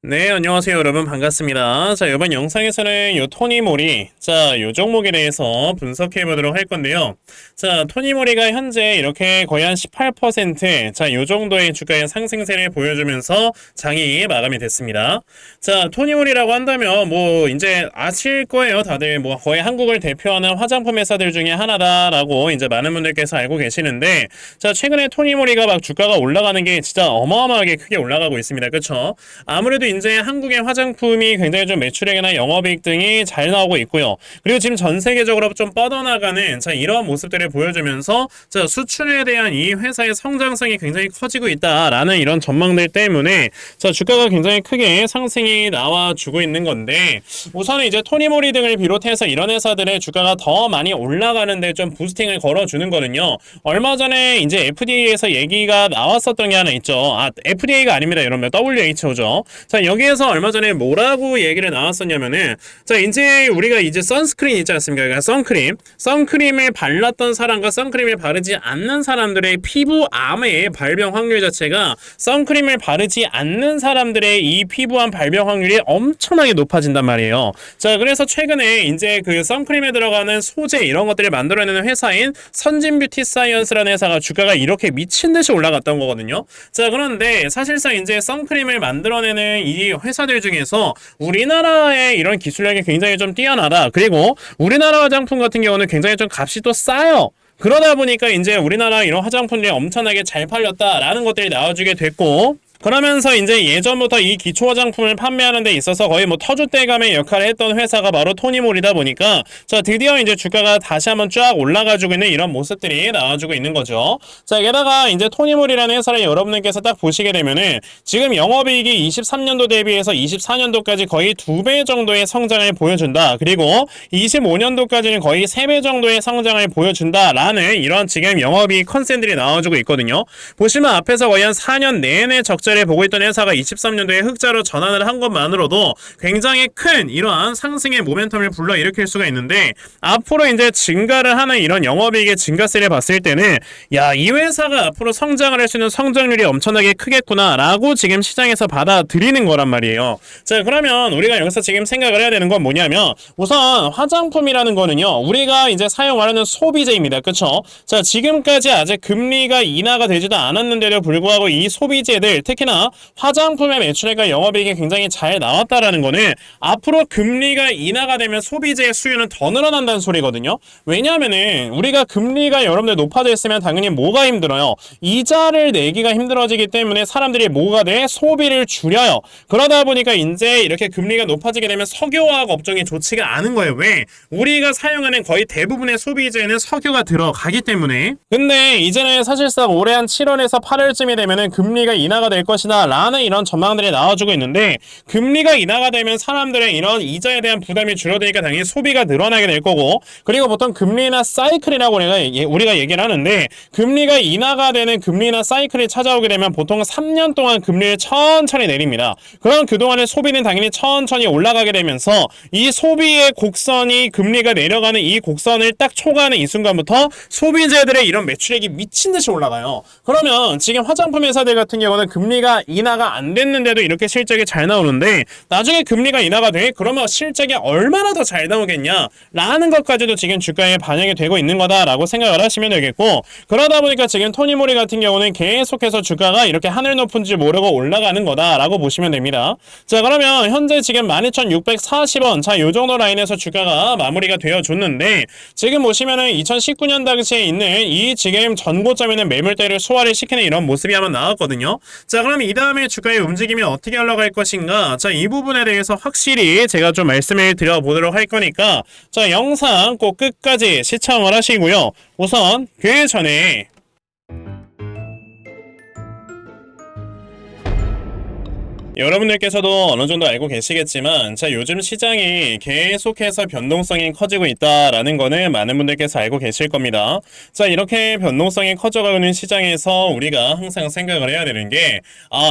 네, 안녕하세요, 여러분. 반갑습니다. 자, 이번 영상에서는 요 토니모리, 자, 요 종목에 대해서 분석해 보도록 할 건데요. 자, 토니모리가 현재 이렇게 거의 한 18%, 자, 요 정도의 주가의 상승세를 보여주면서 장이 마감이 됐습니다. 자, 토니모리라고 한다면 뭐 이제 아실 거예요. 다들 뭐 거의 한국을 대표하는 화장품 회사들 중에 하나다라고 이제 많은 분들께서 알고 계시는데, 자, 최근에 토니모리가 막 주가가 올라가는 게 진짜 어마어마하게 크게 올라가고 있습니다. 그쵸? 아무래도 이제 한국의 화장품이 굉장히 좀 매출액이나 영업이익 등이 잘 나오고 있고요. 그리고 지금 전 세계적으로 좀 뻗어나가는 자 이러한 모습들을 보여주면서 자 수출에 대한 이 회사의 성장성이 굉장히 커지고 있다라는 이런 전망들 때문에 자 주가가 굉장히 크게 상승이 나와주고 있는 건데 우선은 이제 토니모리 등을 비롯해서 이런 회사들의 주가가 더 많이 올라가는데 좀 부스팅을 걸어주는 거는요. 얼마 전에 이제 FDA에서 얘기가 나왔었던 게 하나 있죠. FDA가 아닙니다. 여러분 WHO죠. 자 여기에서 얼마 전에 뭐라고 얘기를 나왔었냐면은 자 이제 우리가 이제 선스크린 있지 않습니까? 그러니까 선크림을 발랐던 사람과 선크림을 바르지 않는 사람들의 피부암의 발병 확률 자체가 선크림을 바르지 않는 사람들의 이 피부암 발병 확률이 엄청나게 높아진단 말이에요. 자 그래서 최근에 이제 그 선크림에 들어가는 소재 이런 것들을 만들어내는 회사인 선진뷰티 사이언스라는 회사가 주가가 이렇게 미친 듯이 올라갔던 거거든요. 자 그런데 사실상 이제 선크림을 만들어내는 이 회사들 중에서 우리나라의 이런 기술력이 굉장히 좀 뛰어나다. 그리고 우리나라 화장품 같은 경우는 굉장히 좀 값이 또 싸요. 그러다 보니까 이제 우리나라 이런 화장품들이 엄청나게 잘 팔렸다라는 것들이 나와주게 됐고 그러면서 이제 예전부터 이 기초 화장품을 판매하는 데 있어서 거의 뭐 터줏대감의 역할을 했던 회사가 바로 토니모리다 보니까 자 드디어 이제 주가가 다시 한번 쫙 올라가지고 있는 이런 모습들이 나와주고 있는 거죠. 자 게다가 이제 토니모리라는 회사를 여러분들께서 딱 보시게 되면은 지금 영업이익이 23년도 대비해서 24년도까지 거의 2배 정도의 성장을 보여준다. 그리고 25년도까지는 거의 3배 정도의 성장을 보여준다라는 이런 지금 영업이익 컨센들이 나와주고 있거든요. 보시면 앞에서 거의 한 4년 내내 적자를 보고 있던 회사가 23년도에 흑자로 전환을 한 것만으로도 굉장히 큰 이러한 상승의 모멘텀을 불러일으킬 수가 있는데 앞으로 이제 증가를 하는 이런 영업이익의 증가세를 봤을 때는 야, 이 회사가 앞으로 성장을 할 수 있는 성장률이 엄청나게 크겠구나 라고 지금 시장에서 받아들이는 거란 말이에요. 자 그러면 우리가 여기서 지금 생각을 해야 되는 건 뭐냐면 우선 화장품이라는 거는요 우리가 이제 사용하려는 소비재입니다. 그쵸? 자 지금까지 아직 금리가 인하가 되지도 않았는데도 불구하고 이 소비재들 특히나 화장품의 매출액과 영업이익이 굉장히 잘 나왔다라는 거는 앞으로 금리가 인하가 되면 소비재의 수요는 더 늘어난다는 소리거든요. 왜냐하면은 우리가 금리가 여러분들 높아져 있으면 당연히 뭐가 힘들어요? 이자를 내기가 힘들어지기 때문에 사람들이 뭐가 돼? 소비를 줄여요. 그러다 보니까 이제 이렇게 금리가 높아지게 되면 석유화학 업종이 좋지가 않은 거예요. 왜? 우리가 사용하는 거의 대부분의 소비재에는 석유가 들어가기 때문에. 근데 이제는 사실상 올해 한 7월에서 8월쯤이 되면은 금리가 인하가 될 것이다 라는 이런 전망들이 나와주고 있는데 금리가 인하가 되면 사람들의 이런 이자에 대한 부담이 줄어드니까 당연히 소비가 늘어나게 될 거고 그리고 보통 금리나 사이클이라고 우리가 얘기를 하는데 금리가 인하가 되는 금리나 사이클이 찾아오게 되면 보통 3년 동안 금리를 천천히 내립니다. 그럼 그동안의 소비는 당연히 천천히 올라가게 되면서 이 소비의 곡선이 금리가 내려가는 이 곡선을 딱 초과하는 이 순간부터 소비재들의 이런 매출액이 미친듯이 올라가요. 그러면 지금 화장품 회사들 같은 경우는 금리가 인하가 안 됐는데도 이렇게 실적이 잘 나오는데 나중에 금리가 인하가 돼? 그러면 실적이 얼마나 더 잘 나오겠냐? 라는 것까지도 지금 주가에 반영이 되고 있는 거다라고 생각을 하시면 되겠고 그러다 보니까 지금 토니모리 같은 경우는 계속해서 주가가 이렇게 하늘 높은 줄 모르고 올라가는 거다라고 보시면 됩니다. 자 그러면 현재 지금 12,640원 자 요정도 라인에서 주가가 마무리가 되어줬는데 지금 보시면은 2019년 당시에 있는 이 지금 전고점에 있는 매물대를 소화를 시키는 이런 모습이 한번 나왔거든요. 자 그럼 이 다음에 주가의 움직임이 어떻게 흘러갈 것인가 자 이 부분에 대해서 확실히 제가 좀 말씀을 드려보도록 할 거니까 자 영상 꼭 끝까지 시청을 하시고요. 우선 그 전에 여러분들께서도 어느 정도 알고 계시겠지만 자 요즘 시장이 계속해서 변동성이 커지고 있다라는 거는 많은 분들께서 알고 계실 겁니다. 자 이렇게 변동성이 커져가고 있는 시장에서 우리가 항상 생각을 해야 되는 게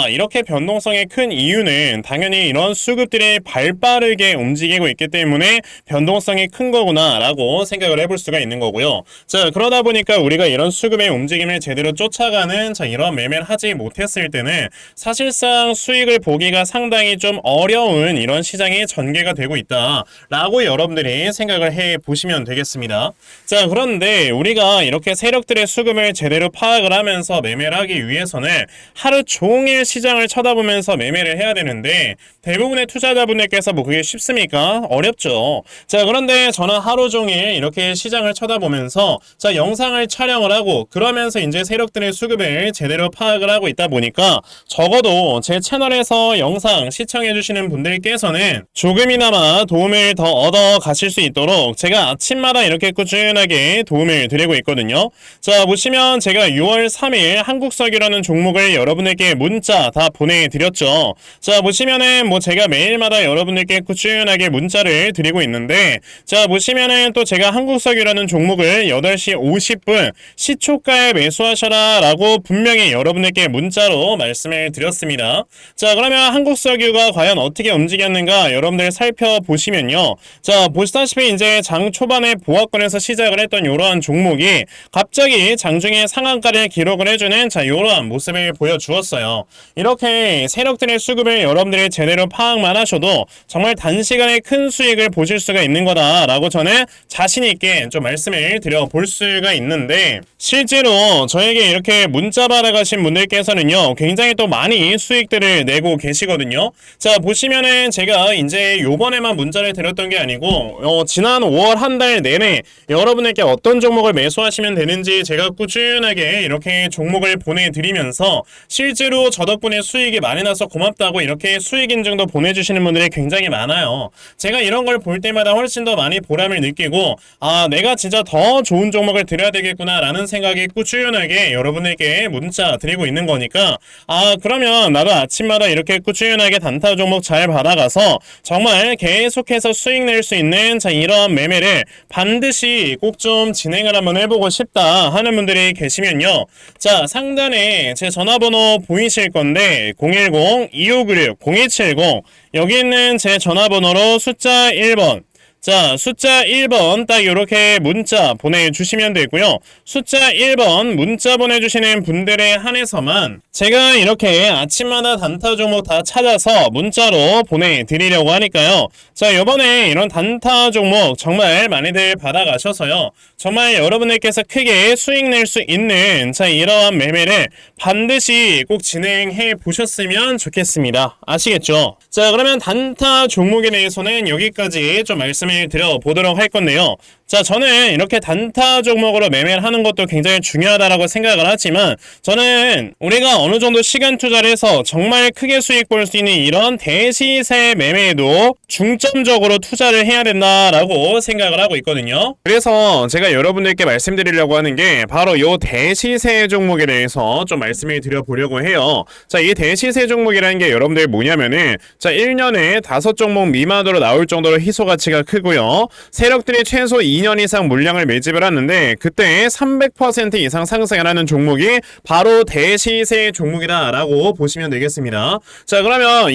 이렇게 변동성이 큰 이유는 당연히 이런 수급들이 발빠르게 움직이고 있기 때문에 변동성이 큰 거구나 라고 생각을 해볼 수가 있는 거고요. 자 그러다 보니까 우리가 이런 수급의 움직임을 제대로 쫓아가는 자 이런 매매를 하지 못했을 때는 사실상 수익을 보기가 상당히 좀 어려운 이런 시장이 전개가 되고 있다라고 여러분들이 생각을 해 보시면 되겠습니다. 자, 그런데 우리가 이렇게 세력들의 수급을 제대로 파악을 하면서 매매를 하기 위해서는 하루 종일 시장을 쳐다보면서 매매를 해야 되는데 대부분의 투자자분들께서 뭐 그게 쉽습니까? 어렵죠. 자, 그런데 저는 하루 종일 이렇게 시장을 쳐다보면서 자, 영상을 촬영을 하고 그러면서 이제 세력들의 수급을 제대로 파악을 하고 있다 보니까 적어도 제 채널에서 영상 시청해 주시는 분들께서는 조금이나마 도움을 더 얻어 가실 수 있도록 제가 아침마다 이렇게 꾸준하게 도움을 드리고 있거든요. 자, 보시면 제가 6월 3일 한국석유라는 종목을 여러분에게 문자 다 보내드렸죠. 자, 보시면은 뭐 제가 매일마다 여러분들께 꾸준하게 문자를 드리고 있는데 자, 보시면은 또 제가 한국석유라는 종목을 8시 50분 시초가에 매수하셔라 라고 분명히 여러분들께 문자로 말씀을 드렸습니다. 자, 그러면 한국석유가 과연 어떻게 움직였는가 여러분들 살펴보시면요. 자, 보시다시피 이제 장 초반에 보합권에서 시작을 했던 이러한 종목이 갑자기 장중에 상한가를 기록을 해주는 자, 이러한 모습을 보여주었어요. 이렇게 세력들의 수급을 여러분들이 제대로 파악만 하셔도 정말 단시간에 큰 수익을 보실 수가 있는 거다라고 저는 자신있게 좀 말씀을 드려볼 수가 있는데 실제로 저에게 이렇게 문자 받아가신 분들께서는요 굉장히 또 많이 수익들을 내고 계시거든요. 자, 보시면은 제가 이제 요번에만 문자를 드렸던 게 아니고 지난 5월 한 달 내내 여러분에게 어떤 종목을 매수하시면 되는지 제가 꾸준하게 이렇게 종목을 보내드리면서 실제로 저 덕분에 수익이 많이 나서 고맙다고 이렇게 수익 인증도 보내주시는 분들이 굉장히 많아요. 제가 이런 걸 볼 때마다 훨씬 더 많이 보람을 느끼고 아, 내가 진짜 더 좋은 종목을 드려야 되겠구나 라는 생각이 꾸준하게 여러분에게 문자 드리고 있는 거니까 아, 그러면 나도 아침마다 이렇게 꾸준하게 단타 종목 잘 받아가서 정말 계속해서 수익 낼 수 있는 자, 이런 매매를 반드시 꼭 좀 진행을 한번 해보고 싶다 하는 분들이 계시면요. 자, 상단에 제 전화번호 보이실 건데 010-2596-0270 여기 있는 제 전화번호로 숫자 1번 자, 숫자 1번 딱 이렇게 문자 보내주시면 되고요. 숫자 1번 문자 보내주시는 분들에 한해서만 제가 이렇게 아침마다 단타 종목 다 찾아서 문자로 보내드리려고 하니까요. 자, 이번에 이런 단타 종목 정말 많이들 받아가셔서요. 정말 여러분들께서 크게 수익 낼 수 있는 자, 이러한 매매를 반드시 꼭 진행해 보셨으면 좋겠습니다. 아시겠죠? 자, 그러면 단타 종목에 대해서는 여기까지 좀 말씀을 드려보도록 할 건데요. 자, 저는 이렇게 단타 종목으로 매매를 하는 것도 굉장히 중요하다라고 생각을 하지만 저는 우리가 어느 정도 시간 투자를 해서 정말 크게 수익 볼 수 있는 이런 대시세 매매에도 중점적으로 투자를 해야 된다라고 생각을 하고 있거든요. 그래서 제가 여러분들께 말씀드리려고 하는 게 바로 이 대시세 종목에 대해서 좀 말씀을 드려보려고 해요. 자, 이 대시세 종목이라는 게 여러분들 뭐냐면은 자, 1년에 5종목 미만으로 나올 정도로 희소 가치가 크고요. 세력들이 최소 2년 이상 물량을 매집을 하는데 그때 300% 이상 상승을 하는 종목이 바로 대시세 종목이다라고 보시면 되겠습니다. 자, 그러면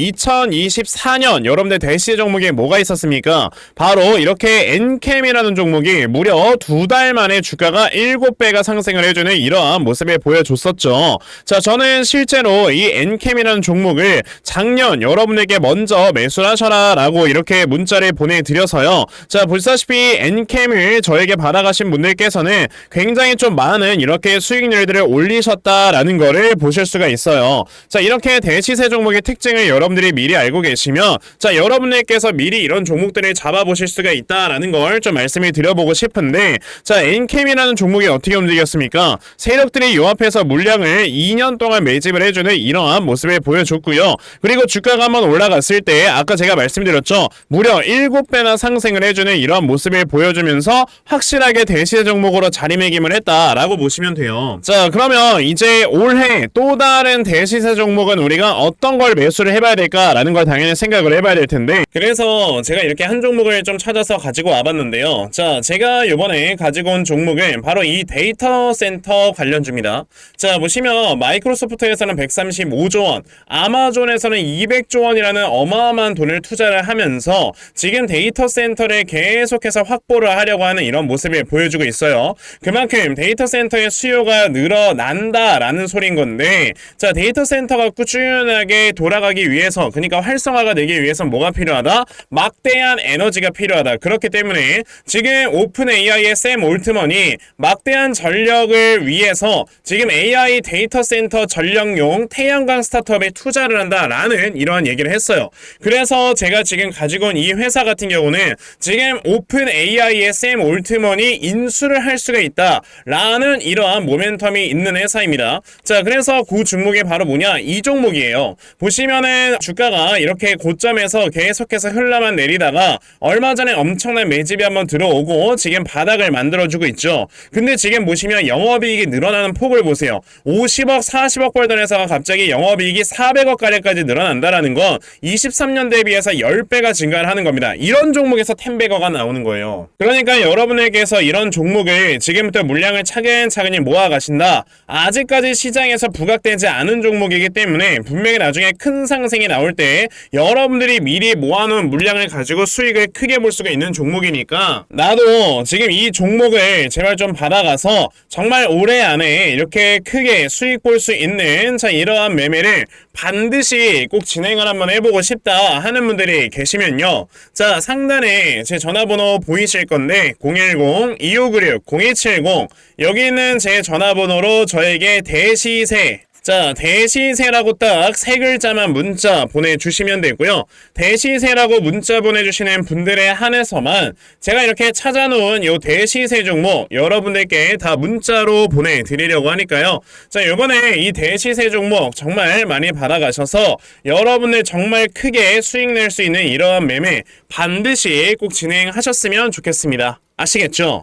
2024년 여러분들 대시세 종목에 뭐가 있었습니까? 바로 이렇게 엔캠이라는 종목이 무려 2달 만에 주가가 7배가 상승을 해주는 이러한 모습을 보여줬었죠. 자, 저는 실제로 이 엔캠이라는 종목을 작년 여러분에게 먼저 매수를 하셔라 라고 이렇게 문자를 보내드려서요. 자, 보시다시피 엔캠을 저에게 받아가신 분들께서는 굉장히 좀 많은 이렇게 수익률들을 올리셨다라는 거를 보실 수가 있어요. 자, 이렇게 대시세 종목의 특징을 여러분들이 미리 알고 계시면 자, 여러분들께서 미리 이런 종목들을 잡아보실 수가 있다라는 걸 좀 말씀을 드려보고 싶은데 자, 엔캠이라는 종목이 어떻게 움직였습니까? 세력들이 요 앞에서 물량을 2년 동안 매집을 해주는 이러한 모습을 보여줬고요. 그리고 주가가 한번 올라갔을 때 아까 제가 말씀드렸죠. 무려 7배나 상승을 해주는 이러한 모습을 보여주면서 확실하게 대시세 종목으로 자리매김을 했다라고 보시면 돼요. 자, 그러면 이제 올해 또 다른 대시세 종목은 우리가 어떤 걸 매수를 해봐야 될까라는 걸 당연히 생각을 해봐야 될 텐데 그래서 제가 이렇게 한 종목을 좀 찾아서 가지고 와봤는데요. 자, 제가 이번에 가지고 온 종목은 바로 이 데이터 센터 관련주입니다. 자, 보시면 마이크로소프트에서는 135조 원, 아마존에서는 200조 원이라는 어마어마한 돈을 투자를 하면서 지금 데이터 센터를 계속해서 확보를 하려 증가하려고 하는 이런 모습을 보여주고 있어요. 그만큼 데이터 센터의 수요가 늘어난다라는 소린 건데, 자, 데이터 센터가 꾸준하게 돌아가기 위해서, 그러니까 활성화가 되기 위해서 뭐가 필요하다? 막대한 에너지가 필요하다. 그렇기 때문에 지금 오픈 AI의 샘 올트먼이 막대한 전력을 위해서 지금 AI 데이터 센터 전력용 태양광 스타트업에 투자를 한다라는 이러한 얘기를 했어요. 그래서 제가 지금 가지고 온 이 회사 같은 경우는 지금 오픈 AI의 샘 올트먼이 인수를 할 수가 있다라는 이러한 모멘텀이 있는 회사입니다. 자, 그래서 그 종목이 바로 뭐냐? 이 종목이에요. 보시면은 주가가 이렇게 고점에서 계속해서 흘러만 내리다가 얼마 전에 엄청난 매집이 한번 들어오고 지금 바닥을 만들어주고 있죠. 근데 지금 보시면 영업이익이 늘어나는 폭을 보세요. 50억, 40억 벌던 회사가 갑자기 영업이익이 400억 가량까지 늘어난다라는 건 23년 대비해서 10배가 증가를 하는 겁니다. 이런 종목에서 10배거가 나오는 거예요. 그러니까 여러분에게서 이런 종목을 지금부터 물량을 차근차근히 모아가신다. 아직까지 시장에서 부각되지 않은 종목이기 때문에 분명히 나중에 큰 상승이 나올 때 여러분들이 미리 모아놓은 물량을 가지고 수익을 크게 볼 수가 있는 종목이니까 나도 지금 이 종목을 제발 좀 받아가서 정말 올해 안에 이렇게 크게 수익 볼 수 있는 자 이러한 매매를 반드시 꼭 진행을 한번 해보고 싶다 하는 분들이 계시면요. 자, 상단에 제 전화번호 보이실 건데 010-2596-0270 여기 있는 제 전화번호로 저에게 대시세 자, 대시세라고 딱 세 글자만 문자 보내주시면 되고요. 대시세라고 문자 보내주시는 분들에 한해서만 제가 이렇게 찾아놓은 요 대시세 종목 여러분들께 다 문자로 보내드리려고 하니까요. 자, 이번에 이 대시세 종목 정말 많이 받아가셔서 여러분들 정말 크게 수익 낼 수 있는 이러한 매매 반드시 꼭 진행하셨으면 좋겠습니다. 아시겠죠?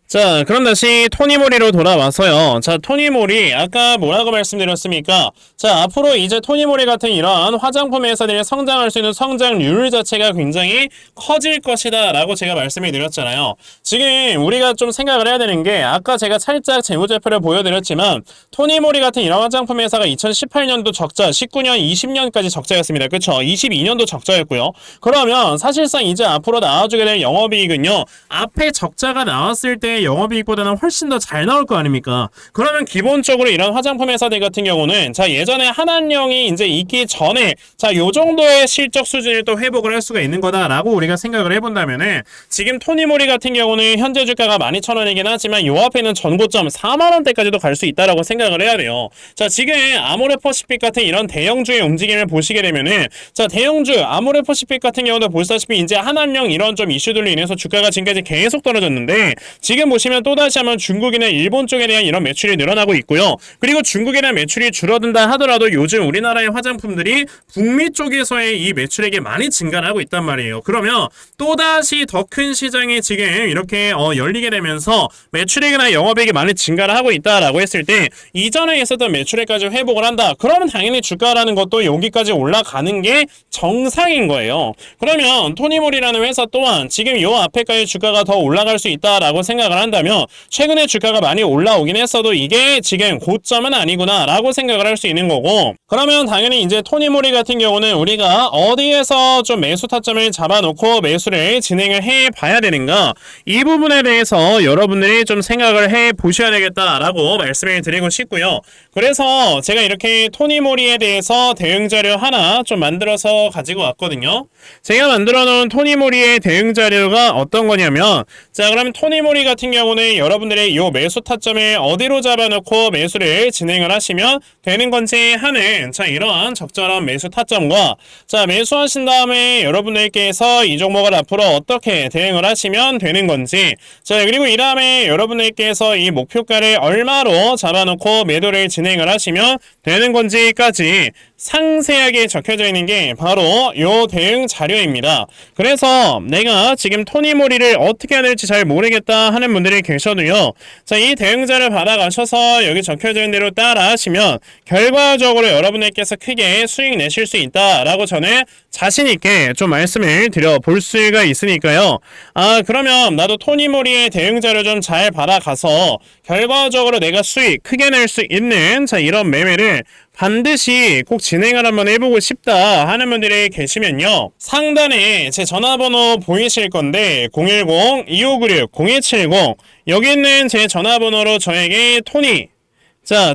자, 그럼 다시 토니모리로 돌아와서요. 자, 토니모리 아까 뭐라고 말씀드렸습니까? 자, 앞으로 이제 토니모리 같은 이런 화장품 회사들이 성장할 수 있는 성장률 자체가 굉장히 커질 것이다 라고 제가 말씀을 드렸잖아요. 지금 우리가 좀 생각을 해야 되는 게 아까 제가 살짝 재무제표를 보여드렸지만 토니모리 같은 이런 화장품 회사가 2018년도 적자, 19년, 20년까지 적자였습니다. 그쵸? 22년도 적자였고요. 그러면 사실상 이제 앞으로 나와주게 될 영업이익은요. 앞에 적자가 나왔을 때 영업이익보다는 훨씬 더 잘 나올 거 아닙니까? 그러면 기본적으로 이런 화장품 회사들 같은 경우는 자 예전에 한한령이 이제 있기 전에 자 요 정도의 실적 수준을 또 회복을 할 수가 있는 거다라고 우리가 생각을 해본다면은 지금 토니모리 같은 경우는 현재 주가가 12,000원이긴 하지만 요 앞에 있는 전고점 4만원대까지도 갈 수 있다라고 생각을 해야 돼요. 자 지금 아모레퍼시픽 같은 이런 대형주의 움직임을 보시게 되면은 자 대형주 아모레퍼시픽 같은 경우도 보시다시피 이제 한한령 이런 좀 이슈들로 인해서 주가가 지금까지 계속 떨어졌는데 지금 보시면 또다시 한번 중국이나 일본 쪽에 대한 이런 매출이 늘어나고 있고요. 그리고 중국에 대한 매출이 줄어든다 하더라도 요즘 우리나라의 화장품들이 북미 쪽에서의 이 매출액이 많이 증가를 하고 있단 말이에요. 그러면 또다시 더 큰 시장이 지금 이렇게 열리게 되면서 매출액이나 영업액이 많이 증가를 하고 있다라고 했을 때 이전에 있었던 매출액까지 회복을 한다. 그러면 당연히 주가라는 것도 여기까지 올라가는 게 정상인 거예요. 그러면 토니모리라는 회사 또한 지금 요 앞에까지 주가가 더 올라갈 수 있다라고 생각을 한다면 최근에 주가가 많이 올라오긴 했어도 이게 지금 고점은 아니구나 라고 생각을 할 수 있는 거고 그러면 당연히 이제 토니모리 같은 경우는 우리가 어디에서 좀 매수 타점을 잡아놓고 매수를 진행을 해 봐야 되는가 이 부분에 대해서 여러분들이 좀 생각을 해 보셔야 되겠다라고 말씀을 드리고 싶고요. 그래서 제가 이렇게 토니모리에 대해서 대응 자료 하나 좀 만들어서 가지고 왔거든요. 제가 만들어 놓은 토니모리의 대응 자료가 어떤 거냐면 자 그러면 토니모리 같은 경우는 여러분들의 요 매수 타점을 어디로 잡아놓고 매수를 진행을 하시면 되는 건지 하는 자 이러한 적절한 매수 타점과 자 매수하신 다음에 여러분들께서 이 종목을 앞으로 어떻게 대응을 하시면 되는 건지 자 그리고 이 다음에 여러분들께서 이 목표가를 얼마로 잡아놓고 매도를 진행을 하시면 되는 건지까지 상세하게 적혀져 있는 게 바로 요 대응 자료입니다. 그래서 내가 지금 토니모리를 어떻게 해야 될지 잘 모르겠다 하는 분들이 계셔도요. 자, 이 대응 자료 받아가셔서 여기 적혀져 있는 대로 따라 하시면 결과적으로 여러분들께서 크게 수익 내실 수 있다라고 저는 자신있게 좀 말씀을 드려볼 수가 있으니까요. 아, 그러면 나도 토니모리의 대응 자료 좀 잘 받아가서 결과적으로 내가 수익 크게 낼 수 있는 자, 이런 매매를 반드시 꼭 진행을 한번 해보고 싶다 하는 분들이 계시면요, 상단에 제 전화번호 보이실 건데 010-2596-0170 여기 있는 제 전화번호로 저에게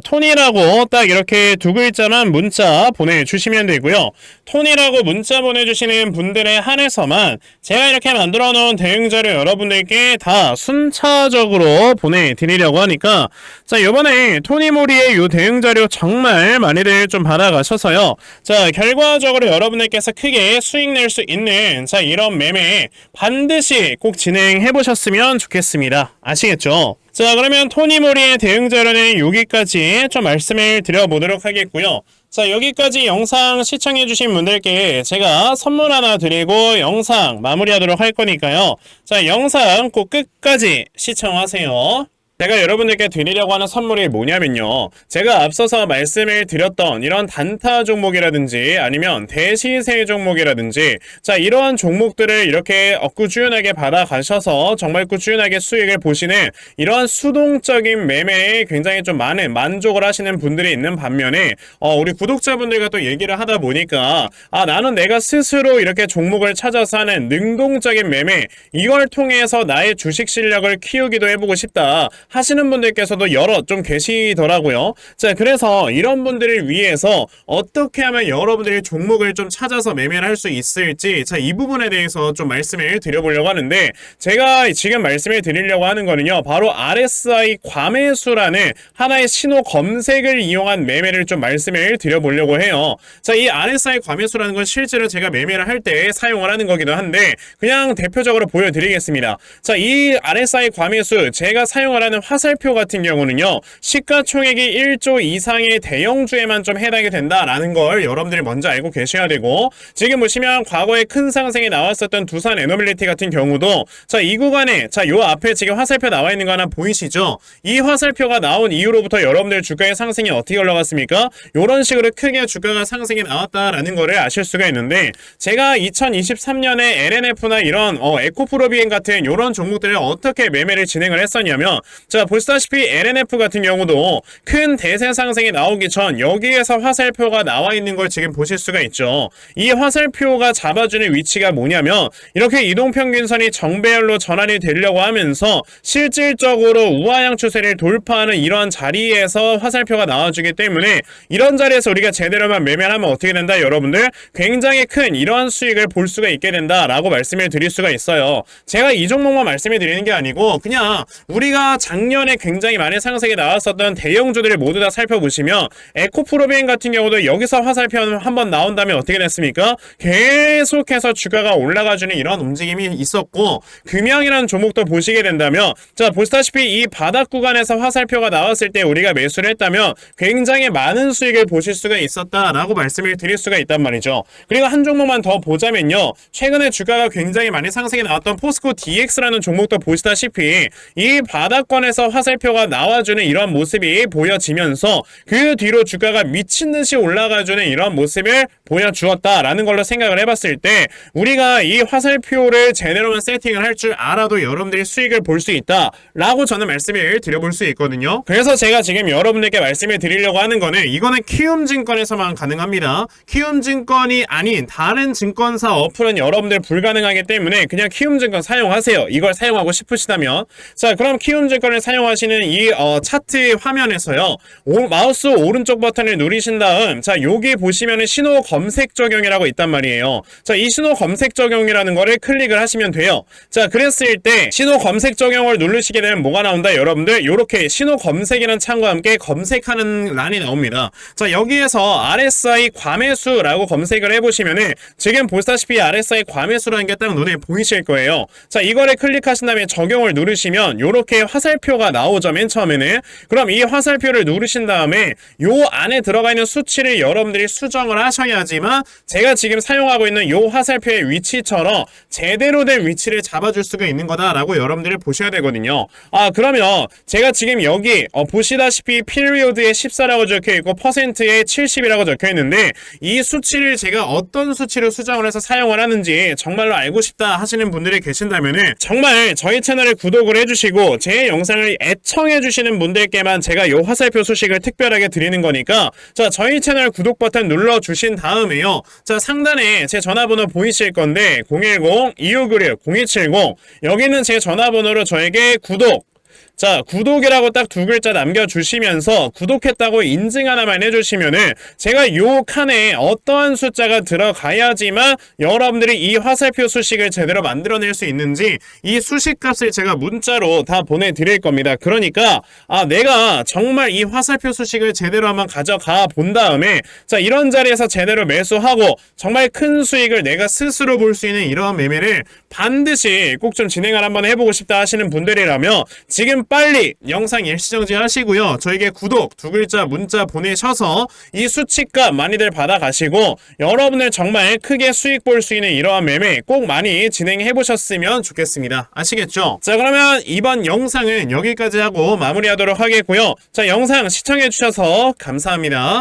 토니라고 딱 이렇게 두 글자만 문자 보내주시면 되고요. 토니라고 문자 보내주시는 분들에 한해서만 제가 이렇게 만들어 놓은 대응자료 여러분들께 다 순차적으로 보내드리려고 하니까, 자, 요번에 토니모리의 요 대응자료 정말 많이들 좀 받아가셔서요, 자, 결과적으로 여러분들께서 크게 수익 낼 수 있는, 자, 이런 매매 반드시 꼭 진행해 보셨으면 좋겠습니다. 아시겠죠? 자, 그러면 토니모리의 대응자료는 여기까지 좀 말씀을 드려보도록 하겠고요. 자, 여기까지 영상 시청해주신 분들께 제가 선물 하나 드리고 영상 마무리하도록 할 거니까요. 자, 영상 꼭 끝까지 시청하세요. 제가 여러분들께 드리려고 하는 선물이 뭐냐면요, 제가 앞서서 말씀을 드렸던 이런 단타 종목이라든지 아니면 대시세 종목이라든지, 자, 이러한 종목들을 이렇게 꾸준하게 받아가셔서 정말 꾸준하게 수익을 보시는 이러한 수동적인 매매에 굉장히 좀 많은 만족을 하시는 분들이 있는 반면에 우리 구독자분들과 또 얘기를 하다 보니까 나는 내가 스스로 이렇게 종목을 찾아서 하는 능동적인 매매, 이걸 통해서 나의 주식 실력을 키우기도 해보고 싶다 하시는 분들께서도 여럿 좀 계시더라고요. 자, 그래서 이런 분들을 위해서 어떻게 하면 여러분들이 종목을 좀 찾아서 매매를 할 수 있을지, 자, 이 부분에 대해서 좀 말씀을 드려보려고 하는데, 제가 지금 말씀을 드리려고 하는 거는요, 바로 RSI 과매수라는 하나의 신호 검색을 이용한 매매를 좀 말씀을 드려보려고 해요. 자, 이 RSI 과매수라는 건 실제로 제가 매매를 할 때 사용을 하는 거기도 한데, 그냥 대표적으로 보여드리겠습니다. 자, 이 RSI 과매수 제가 사용을 하는 화살표 같은 경우는요, 시가총액이 1조 이상의 대형주에만 좀 해당이 된다라는 걸 여러분들이 먼저 알고 계셔야 되고, 지금 보시면 과거에 큰 상승이 나왔었던 두산 에너빌리티 같은 경우도, 자, 이 구간에, 자, 요 앞에 지금 화살표 나와 있는 거 하나 보이시죠? 이 화살표가 나온 이후로부터 여러분들 주가의 상승이 어떻게 올라갔습니까? 요런 식으로 크게 주가가 상승이 나왔다라는 거를 아실 수가 있는데, 제가 2023년에 LNF나 이런 에코프로비엔 같은 요런 종목들을 어떻게 매매를 진행을 했었냐면, 자, 보시다시피 LNF 같은 경우도 큰 대세 상승이 나오기 전 여기에서 화살표가 나와 있는 걸 지금 보실 수가 있죠. 이 화살표가 잡아주는 위치가 뭐냐면, 이렇게 이동평균선이 정배열로 전환이 되려고 하면서 실질적으로 우하향 추세를 돌파하는 이런 자리에서 화살표가 나와주기 때문에, 이런 자리에서 우리가 제대로만 매매를 하면 어떻게 된다, 여러분들? 굉장히 큰 이러한 수익을 볼 수가 있게 된다라고 말씀을 드릴 수가 있어요. 제가 이 종목만 말씀을 드리는 게 아니고, 그냥 우리가 작년에 굉장히 많이 상승이 나왔었던 대형주들을 모두 다 살펴보시면, 에코프로비엔 같은 경우도 여기서 화살표 한번 나온 다음에 어떻게 됐습니까? 계속해서 주가가 올라가주는 이런 움직임이 있었고, 금양이라는 종목도 보시게 된다면, 자, 보시다시피 이 바닥 구간에서 화살표가 나왔을 때 우리가 매수를 했다면 굉장히 많은 수익을 보실 수가 있었다라고 말씀을 드릴 수가 있단 말이죠. 그리고 한 종목만 더 보자면요, 최근에 주가가 굉장히 많이 상승이 나왔던 포스코 DX라는 종목도 보시다시피 이 바닥권에서 화살표가 나와주는 이런 모습이 보여지면서 그 뒤로 주가가 미친듯이 올라가주는 이런 모습을 보여주었다라는 걸로 생각을 해봤을 때, 우리가 이 화살표를 제대로만 세팅을 할 줄 알아도 여러분들이 수익을 볼 수 있다라고 저는 말씀을 드려볼 수 있거든요. 그래서 제가 지금 여러분들께 말씀을 드리려고 하는 거는, 이거는 키움증권에서만 가능합니다. 키움증권이 아닌 다른 증권사 어플은 여러분들 불가능하기 때문에 그냥 키움증권 사용하세요. 이걸 사용하고 싶으시다면. 자, 그럼 키움증권을 사용하시는 이 차트 화면에서요, 마우스 오른쪽 버튼을 누르신 다음, 자, 여기 보시면은 신호 검색 적용이라고 있단 말이에요. 자, 이 신호 검색 적용이라는 거를 클릭을 하시면 돼요. 자, 그랬을 때 신호 검색 적용을 누르시게 되면 뭐가 나온다, 여러분들? 요렇게 신호 검색이라는 창과 함께 검색하는 란이 나옵니다. 자, 여기에서 RSI 과매수라고 검색을 해보시면은 지금 보시다시피 RSI 과매수라는 게 딱 눈에 보이실 거예요. 자, 이거를 클릭하신 다음에 적용을 누르시면 요렇게 화살표가 나오죠, 맨 처음에는. 그럼 이 화살표를 누르신 다음에 요 안에 들어가 있는 수치를 여러분들이 수정을 하셔야지만 제가 지금 사용하고 있는 요 화살표의 위치처럼 제대로 된 위치를 잡아줄 수가 있는 거다라고 여러분들이 보셔야 되거든요. 그러면 제가 지금 여기 보시다시피 피리오드에 14라고 적혀있고 퍼센트에 70이라고 적혀있는데, 이 수치를 제가 어떤 수치로 수정을 해서 사용을 하는지 정말로 알고 싶다 하시는 분들이 계신다면은 정말 저희 채널을 구독을 해주시고 제 영상 영상을 애청해주시는 분들께만 제가 요 화살표 소식을 특별하게 드리는 거니까 자, 저희 채널 구독 버튼 눌러주신 다음에요. 자, 상단에 제 전화번호 보이실 건데 010-2596-0270 여기는 제 전화번호로 저에게 자, 구독이라고 딱 두 글자 남겨주시면서 구독했다고 인증 하나만 해주시면은 제가 요 칸에 어떠한 숫자가 들어가야지만 여러분들이 이 화살표 수식을 제대로 만들어낼 수 있는지 이 수식값을 제가 문자로 다 보내드릴 겁니다. 그러니까 내가 정말 이 화살표 수식을 제대로 한번 가져가 본 다음에 자, 이런 자리에서 제대로 매수하고 정말 큰 수익을 내가 스스로 볼 수 있는 이러한 매매를 반드시 꼭 좀 진행을 한번 해보고 싶다 하시는 분들이라면 지금 빨리 영상 일시정지 하시고요. 저에게 구독 두 글자 문자 보내셔서 이 수치값 많이들 받아가시고 여러분들 정말 크게 수익 볼 수 있는 이러한 매매 꼭 많이 진행해 보셨으면 좋겠습니다. 아시겠죠? 자, 그러면 이번 영상은 여기까지 하고 마무리하도록 하겠고요. 자, 영상 시청해 주셔서 감사합니다.